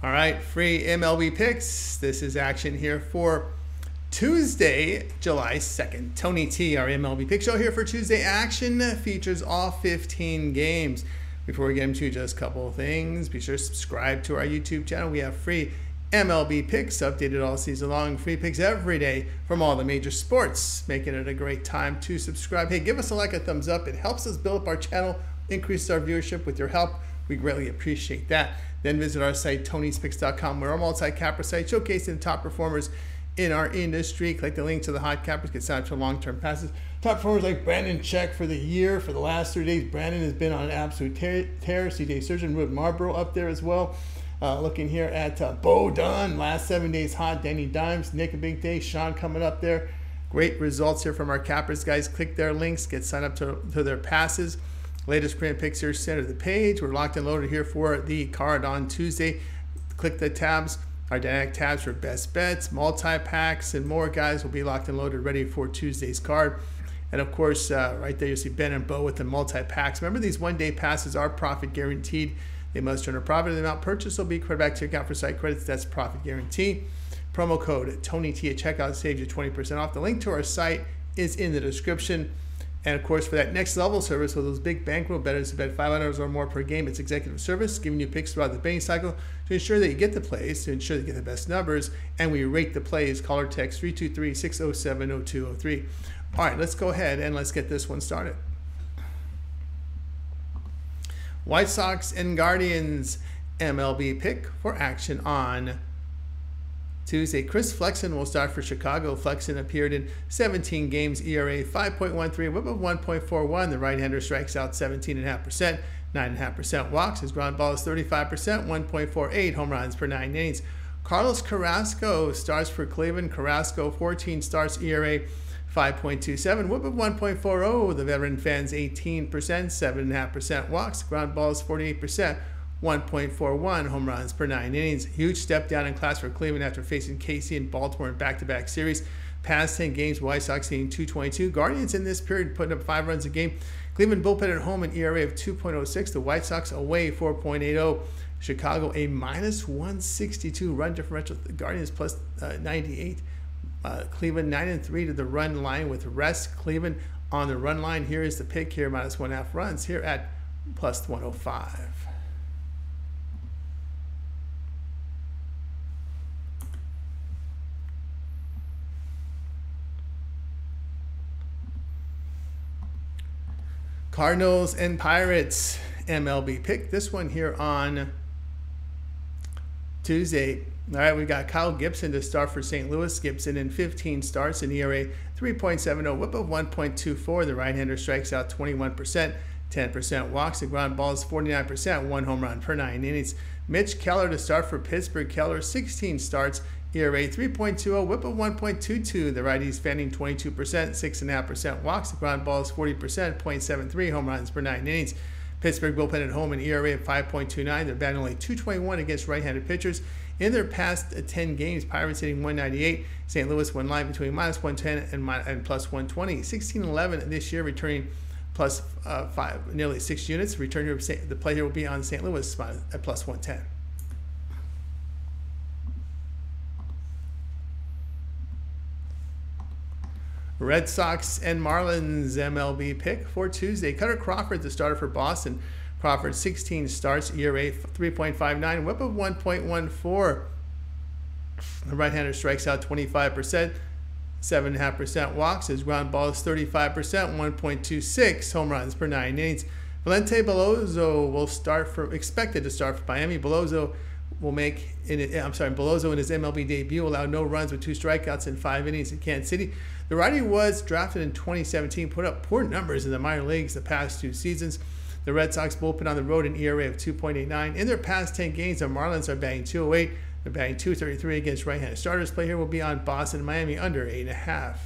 All right, free MLB picks. This is action here for Tuesday, July 2nd. Tony T, our MLB pick show here for Tuesday action, features all 15 games. Before we get into just a couple of things, be sure to subscribe to our YouTube channel. We have free MLB picks updated all season long, free picks every day from all the major sports, making it a great time to subscribe. Hey, give us a like, a thumbs up. It helps us build up our channel, increase our viewership. With your help, we greatly appreciate that. Then visit our site, Tony'sPicks.com. We're a multi-capper site showcasing the top performers in our industry. Click the link to the hot cappers, get signed up for long-term passes. Top performers like Brandon Check for the year. For the last 3 days, Brandon has been on an absolute tear. CJ Surgeon, Wood Marlboro up there as well. Looking here at Bo Dunn, last 7 days hot. Danny Dimes, Nick, a big day. Sean coming up there. Great results here from our cappers, guys. Click their links, get signed up to their passes. Latest print picks here, center of the page. We're locked and loaded here for the card on Tuesday. Click the tabs, our dynamic tabs for best bets, multi-packs, and more, guys. Will be locked and loaded, ready for Tuesday's card. And of course, right there you see Ben and Bo with the multi-packs. Remember, these one-day passes are profit guaranteed. They must earn a profit. The amount purchased will be credited back to your account for site credits. That's profit guarantee. Promo code TonyT at checkout saves you 20% off. The link to our site is in the description. And of course, for that next level service with those big bankroll bettors who bet $500 or more per game, it's executive service, giving you picks throughout the betting cycle to ensure that you get the plays, to ensure that you get the best numbers, and we rate the plays. Call or text 323-607-0203. All right, let's go ahead and let's get this one started. White Sox and Guardians MLB pick for action on Tuesday. Chris Flexen will start for Chicago. Flexen appeared in 17 games, ERA 5.13, whip of 1.41. The right-hander strikes out 17.5%, 9.5% walks. His ground ball is 35%, 1.48 home runs per 9 innings. Carlos Carrasco starts for Cleveland. Carrasco, 14 starts, ERA 5.27, whip of 1.40. The veteran fans 18%, 7.5% walks. Ground ball is 48%. 1.41 home runs per 9 innings. Huge step down in class for Cleveland after facing KC and Baltimore in back-to-back series. Past 10 games, White Sox hitting .222. Guardians in this period putting up 5 runs a game. Cleveland bullpen at home, an ERA of 2.06. The White Sox away 4.80. Chicago a -162 run differential. The Guardians plus 98. Cleveland 9-3 to the run line with rest. Cleveland on the run line. Here is the pick here, -1.5 runs here at plus 105. Cardinals and Pirates MLB pick. This one here on Tuesday. All right, we got Kyle Gibson to start for St. Louis. Gibson in 15 starts, an ERA 3.70, whip of 1.24. The right-hander strikes out 21%, 10% walks. The ground ball is 49%, 1 home run per 9 innings. Mitch Keller to start for Pittsburgh. Keller 16 starts, ERA 3.20, whip of 1.22. The righty's fanning 22%, 6.5% walks. The ground ball is 40%, 0.73 home runs per 9 innings. Pittsburgh bullpen at home, an ERA of 5.29. They're batting only .221 against right-handed pitchers. In their past 10 games, Pirates hitting .198. St. Louis won line between -110 and plus 120. 16-11 this year, returning plus 5, nearly 6 units. Return here, the play here will be on St. Louis at plus 110. Red Sox and Marlins MLB pick for Tuesday. Cutter Crawford, the starter for Boston. Crawford 16 starts, ERA 3.59, whip of 1.14. The right-hander strikes out 25%, 7.5% walks. His ground ball is 35%, 1.26 home runs per 9 innings. Valente Belozo will expected to start for Miami. Belozo in his MLB debut allowed no runs with 2 strikeouts in 5 innings in Kansas City. The righty was drafted in 2017, put up poor numbers in the minor leagues the past 2 seasons. The Red Sox bullpen on the road, an ERA of 2.89. In their past 10 games, the Marlins are batting .208. They're batting .233 against right-handed starters. Play here will be on Boston and Miami under 8.5.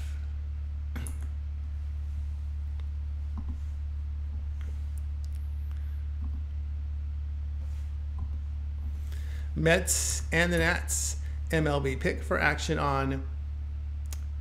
Mets and the Nats MLB pick for action on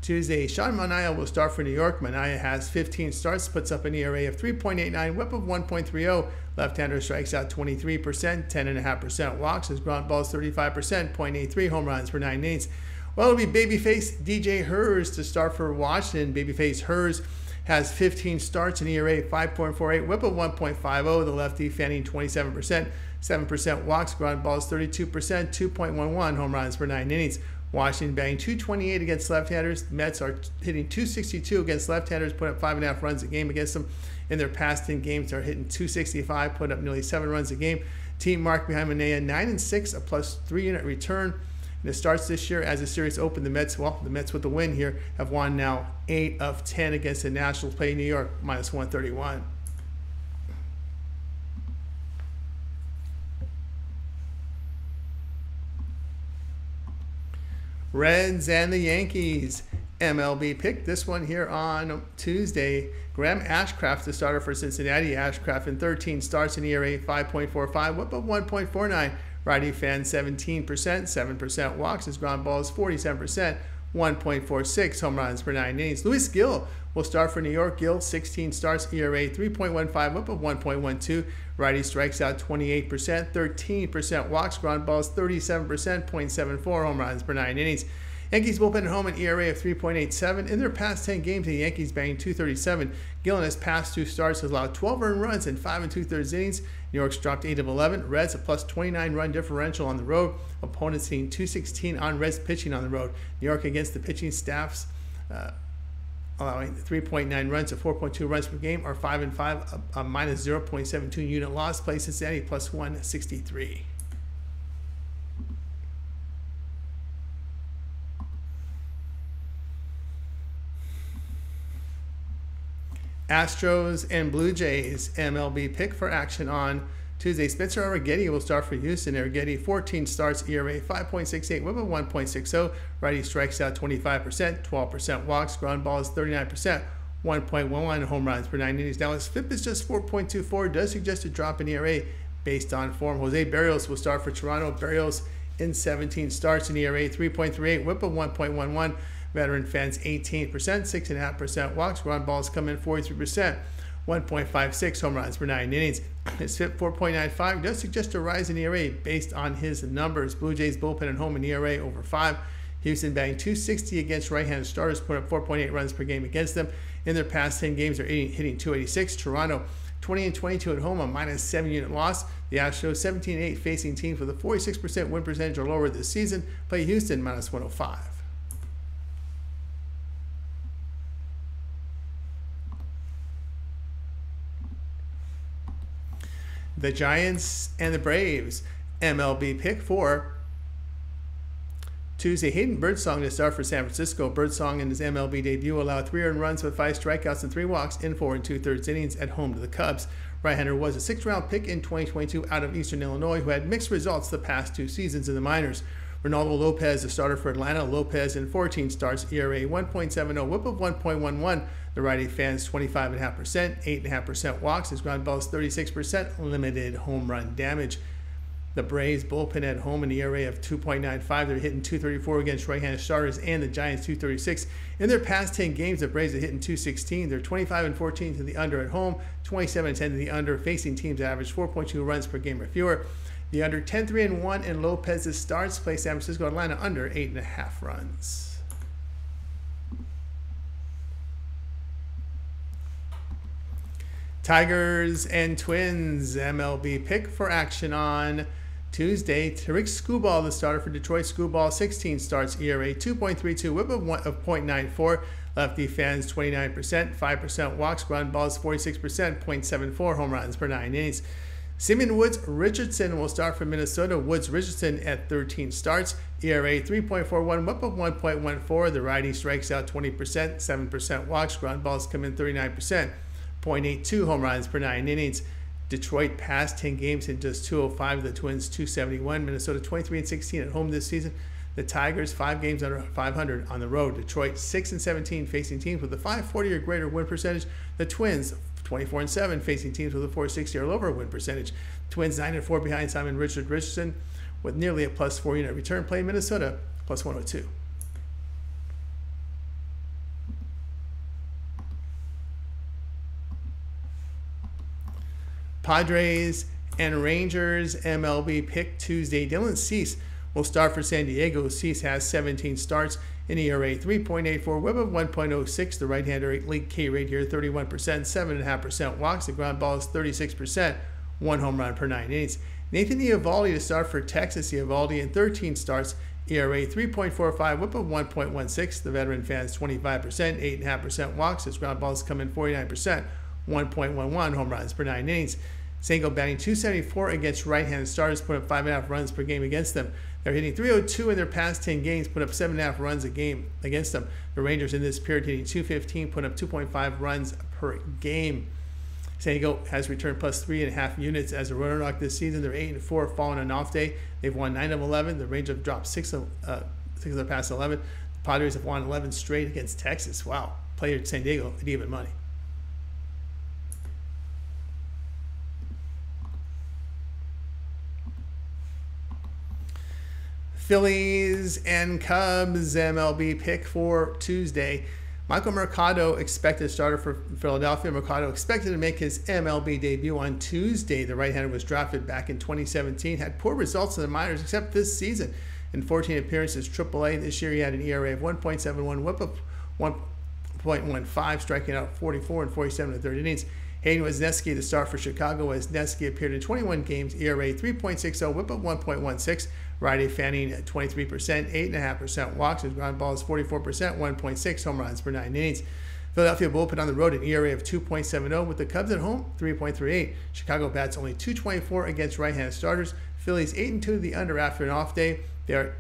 Tuesday, Sean Manaea will start for New York. Manaea has 15 starts, puts up an ERA of 3.89, whip of 1.30. Left-hander strikes out 23%, 10.5% walks. His ground balls 35%, .83 home runs per 9 innings. Well, it'll be babyface DJ Hers to start for Washington. Babyface Hers has 15 starts, an ERA 5.48, whip of 1.50. The lefty fanning 27%, 7% walks, ground balls 32%, 2.11 home runs per 9 innings. Washington batting .228 against left-handers. Mets are hitting .262 against left-handers, put up 5.5 runs a game against them. In their past 10 games, they're hitting .265, put up nearly 7 runs a game. Team mark behind Manaea, 9-6, a plus 3-unit return. And it starts this year as the series opened. The Mets with the win here have won now 8 of 10 against the Nationals, play New York, minus 131. Reds and the Yankees. MLB pick this one here on Tuesday. Graham Ashcraft, the starter for Cincinnati. Ashcraft in 13 starts, an ERA 5.45, whip of 1.49. Righty fan 17%, 7% walks. His ground balls 47%, 1.46 home runs per 9 innings. Luis Gil will start for New York. Gil 16 starts, ERA 3.15, whip of 1.12. Righty strikes out 28%, 13% walks. Ground balls 37%, .74 home runs per 9 innings. Yankees bullpen at home, an ERA of 3.87. In their past 10 games, the Yankees batting .237. Gil in his past 2 starts has allowed 12 earned runs in 5 2/3 innings. New York's dropped 8 of 11. Reds a plus 29 run differential on the road. Opponents hitting .216 on Reds pitching on the road. New York against the pitching staffs, allowing 3.9 runs to 4.2 runs per game, or 5-5, a minus 0.72 unit loss. Play Cincinnati plus 163. Astros and Blue Jays. MLB pick for action on Tuesday. Spencer Arrighetti will start for Houston. Arrighetti 14 starts, ERA 5.68, whip of 1.60. Righty strikes out 25%, 12% walks. Ground balls 39%, 1.11 home runs per 9 innings. Now his FIP is just 4.24. Does suggest a drop in ERA based on form. Jose Barrios will start for Toronto. Barrios in 17 starts, an ERA 3.38, whip of 1.11. Veteran fans 18%, 6.5% walks. Ground balls come in 43%, 1.56 home runs per 9 innings. His FIP 4.95 does suggest a rise in ERA based on his numbers. Blue Jays bullpen at home, an ERA over 5. Houston batting .260 against right-handed starters, put up 4.8 runs per game against them. In their past 10 games, they're hitting .286. Toronto 20-22 at home, a minus 7-unit loss. The Astros 17-8 facing teams with a 46% win percentage or lower this season. Play Houston minus 105. The Giants and the Braves. MLB pick for Tuesday. Hayden Birdsong to start for San Francisco. Birdsong in his MLB debut allowed 3 earned runs with 5 strikeouts and 3 walks in 4 2/3 innings at home to the Cubs. Right-hander was a 6th-round pick in 2022 out of Eastern Illinois, who had mixed results the past 2 seasons in the minors. Ronaldo Lopez, the starter for Atlanta. Lopez in 14 starts, ERA 1.70, whip of 1.11. The righty fans 25.5%, 8.5% walks. His ground balls 36%, limited home run damage. The Braves bullpen at home, an ERA of 2.95. They're hitting .234 against right-handed starters, and the Giants .236. In their past 10 games, the Braves are hitting .216. They're 25-14 to the under at home, 27-10 to the under, facing teams that average 4.2 runs per game or fewer. The under 10-3-1 in Lopez's starts. Play San Francisco Atlanta under 8.5 runs. Tigers and Twins. MLB pick for action on Tuesday. Tariq Skubal, the starter for Detroit. Skubal 16 starts, ERA 2.32, whip of 0.94. Lefty fans 29%, 5% walks. Ground balls 46%, 0.74 home runs per 9 innings. Simeon Woods Richardson will start for Minnesota. Woods Richardson at 13 starts, ERA 3.41, whip of 1.14. The righty strikes out 20%, 7% walks. Ground balls come in 39%, 0.82 home runs per 9 innings. Detroit past 10 games in just 205. The Twins 271. Minnesota 23-16 at home this season. The Tigers 5 games under 500 on the road. Detroit 6-17 facing teams with a 540 or greater win percentage. The Twins 24-7 facing teams with a 460 or lower win percentage. Twins 9-4 behind Simon Richardson with nearly a plus 4 unit return. Play Minnesota plus 102. Padres and Rangers MLB pick Tuesday. Dylan Cease will start for San Diego. Cease has 17 starts, an ERA 3.84, whip of 1.06. The right-hander league K rate here 31%, 7.5% walks. The ground ball is 36%, 1 home run per 9 innings. Nathan Eovaldi to start for Texas. Eovaldi in 13 starts, ERA 3.45, whip of 1.16. The veteran fans 25%, 8.5% walks. His ground balls come in 49%, 1.11 home runs per 9 innings. Sango batting .274 against right-handed starters, put up 5.5 runs per game against them. They're hitting .302 in their past 10 games, put up 7.5 runs a game against them. The Rangers in this period hitting .215, put up 2.5 runs per game. San Diego has returned plus 3.5 units as a runner knock this season. They're 8-4 following an off day. They've won 9 of 11. The Rangers have dropped 6 of their past 11. The Padres have won 11 straight against Texas. Wow. Player at San Diego at even money. Phillies and Cubs MLB pick for Tuesday. Michael Mercado, expected starter for Philadelphia. Mercado expected to make his MLB debut on Tuesday. The right-hander was drafted back in 2017, had poor results in the minors except this season. In 14 appearances, AAA. This year he had an ERA of 1.71, whip of 1.15, striking out 44 and 47 in the third innings. Hayden Wesneski to start for Chicago. Wesneski appeared in 21 games, ERA 3.60, whip of 1.16. Righty Fanning at 23%, 8.5% walks. His ground ball is 44%, 1.6 home runs per 9 innings. Philadelphia bullpen on the road, an ERA of 2.70, with the Cubs at home, 3.38. Chicago bats only .224 against right-handed starters. Phillies 8-2 to the under after an off day. They are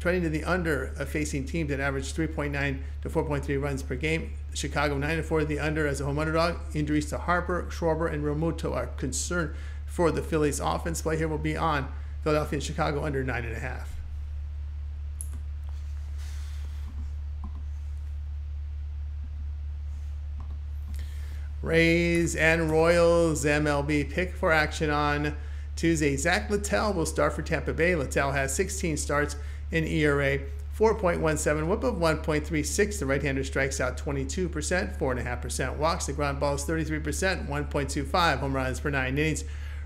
trending to the under facing teams that average 3.9 to 4.3 runs per game. Chicago 9-4 to the under as a home underdog. Injuries to Harper, Schwarber, and Realmuto are concerned for the Phillies offense. Play here will be on Philadelphia and Chicago under 9.5. Rays and Royals MLB pick for action on Tuesday. Zach Littell will start for Tampa Bay. Littell has 16 starts, in ERA 4.17, whip of 1.36. The right-hander strikes out 22%, 4.5% walks. The ground ball is 33%, 1.25 home runs per 9 innings.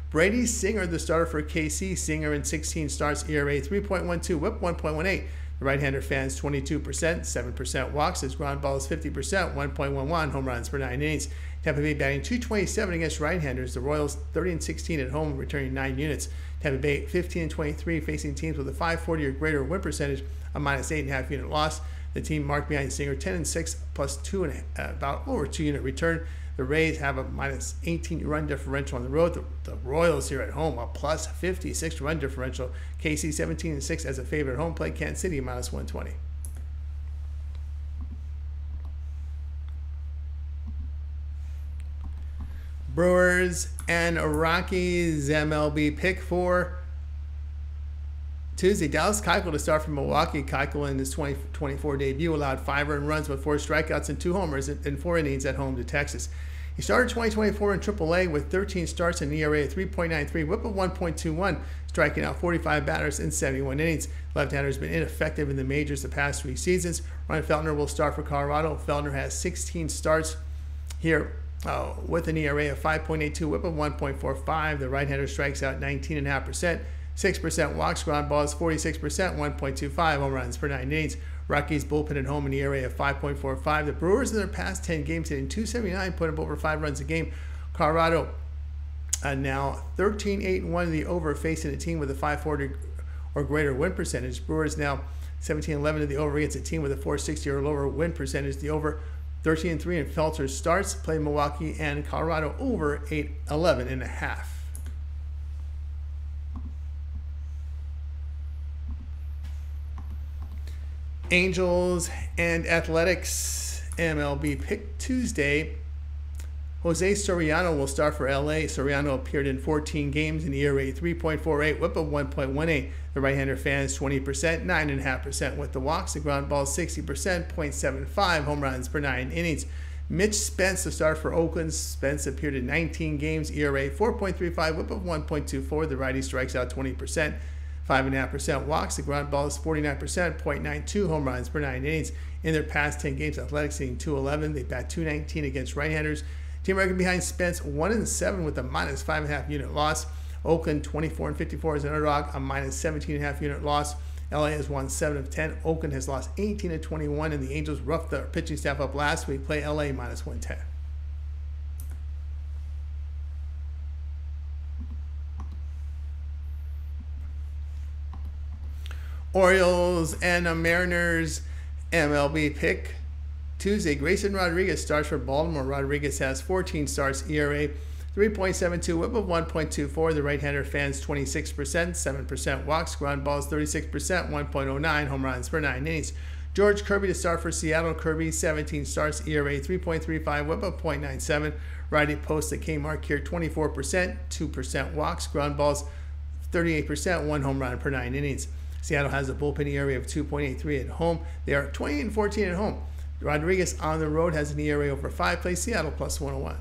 Brady Singer, the starter for KC. Singer in 16 starts, ERA 3.12, whip 1.18. The right-hander fans 22%, 7% walks. His ground ball is 50%, 1.11 home runs per 9 innings. Tampa Bay batting .227 against right-handers. The Royals 30-16 at home, returning 9 units. Tampa Bay 15-23 facing teams with a .540 or greater win percentage, a -8.5 unit loss. The team marked behind Singer 10-6 plus about over 2 unit return. The Rays have a -18 run differential on the road. The Royals here at home, a +56 run differential. KC 17-6 as a favorite home play. Kansas City -120. Brewers and Rockies MLB pick for Tuesday. Dallas Keuchel to start for Milwaukee. Keuchel in his 2024 debut allowed 5 earned runs with 4 strikeouts and 2 homers in 4 innings at home to Texas. He started 2024 in AAA with 13 starts and an ERA of 3.93, whip of 1.21, striking out 45 batters in 71 innings. Left-hander has been ineffective in the majors the past 3 seasons. Ryan Feltner will start for Colorado. Feltner has 16 starts here with an ERA of 5.82, whip of 1.45. The right-hander strikes out 19.5%, 6% walks. Ground balls 46%, 1.25 home runs per 9 innings. Rockies bullpen at home, an ERA of 5.45. The Brewers in their past 10 games hitting .279, put up over 5 runs a game. Colorado now 13-8-1 in the over, facing a team with a .540 or greater win percentage. Brewers now 17-11 in the over against a team with a .460 or lower win percentage. The over 13-3 in Felter starts. Play Milwaukee and Colorado over 11.5. Angels and Athletics MLB pick Tuesday. Jose Soriano will start for LA. Soriano appeared in 14 games in ERA 3.48, whip of 1.18. The right-hander fans 20%, 9.5% with the walks. The ground ball 60%, 0.75 home runs per 9 innings. Mitch Spence to start for Oakland. Spence appeared in 19 games, ERA 4.35, whip of 1.24. The righty strikes out 20%. 5.5% walks. The ground ball is 49%, 0.92 home runs per 9 innings. In their past 10 games, Athletics hitting .211. They bat .219 against right-handers. Team record behind Spence 1-7 with a minus 5.5 unit loss. Oakland 24-54 as an underdog, a minus 17.5 unit loss. LA has won 7 of 10. Oakland has lost 18-21, and the Angels roughed their pitching staff up last week. Play LA minus 110. Orioles and Mariners MLB pick. Tuesday, Grayson Rodriguez starts for Baltimore. Rodriguez has 14 starts, ERA 3.72, whip of 1.24. The right-hander fans 26%, 7% walks, ground balls 36%, 1.09, home runs per 9 innings. George Kirby to start for Seattle. Kirby 17 starts, ERA 3.35, whip of 0.97. Righty post the K mark here 24%, 2% walks, ground balls 38%, 1 home run per 9 innings. Seattle has a bullpen ERA of 2.83 at home. They are 28-14 at home. Rodriguez on the road has an ERA over 5. Plays Seattle plus 101.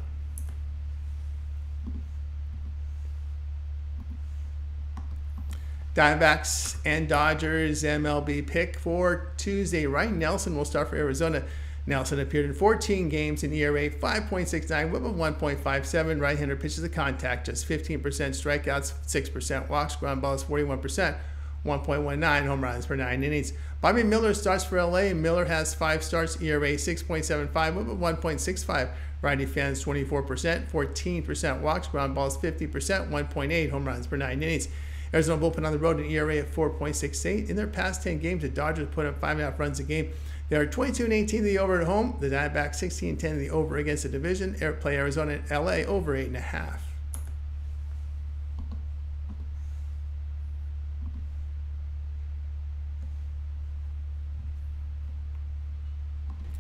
Diamondbacks and Dodgers MLB pick for Tuesday. Ryan Nelson will start for Arizona. Nelson appeared in 14 games in ERA 5.69, whip of 1.57. Right-hander pitches a contact, just 15% strikeouts, 6% walks, ground balls 41%. 1.19 home runs per 9 innings. Bobby Miller starts for LA. Miller has 5 starts, ERA 6.75, whip of 1.65. Righty fans 24%, 14% walks, ground balls 50%, 1.8 home runs per 9 innings. Arizona bullpen on the road, an ERA of 4.68. In their past 10 games, the Dodgers put up 5.5 runs a game. They are 22-18 to the over at home. The Diamondbacks 16-10 to the over against the division. Play Arizona and LA over 8.5.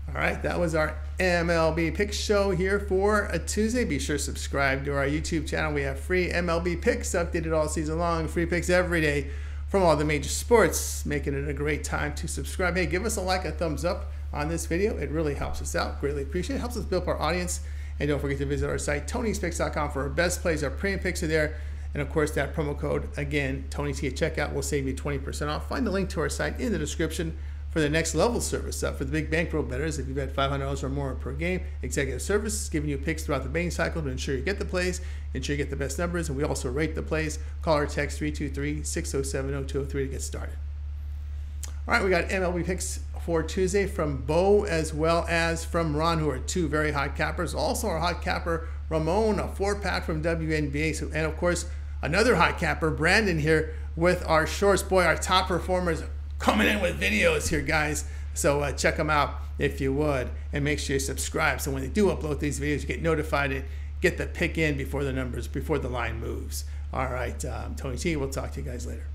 All right, that was our MLB Picks show here for a Tuesday. Be sure to subscribe to our YouTube channel. We have free MLB Picks updated all season long, free picks every day from all the major sports, making it a great time to subscribe. Hey, give us a like, a thumbs up on this video. It really helps us out. Greatly appreciate it. Helps us build up our audience. And don't forget to visit our site, Tony'sPicks.com, for our best plays. Our premium picks are there. And of course, that promo code, again, TonyT at checkout, will save you 20% off. Find the link to our site in the description for the next level service. For the big bankroll bettors, if you bet $500 or more per game, executive service, giving you picks throughout the betting cycle to ensure you get the plays, ensure you get the best numbers, and we also rate the plays. Call or text 323-607-0203 to get started. All right, we got MLB picks for Tuesday from Bo as well as from Ron, who are 2 very hot cappers. Also our hot capper, Ramon, a 4-pack from WNBA. So, and of course, another hot capper, Brandon, here with our shorts. Boy, our top performers coming in with videos here, guys. So check them out if you would, and make sure you subscribe so when they do upload these videos, you get notified and get the pick in before the line moves. All right, Tony T, we'll talk to you guys later.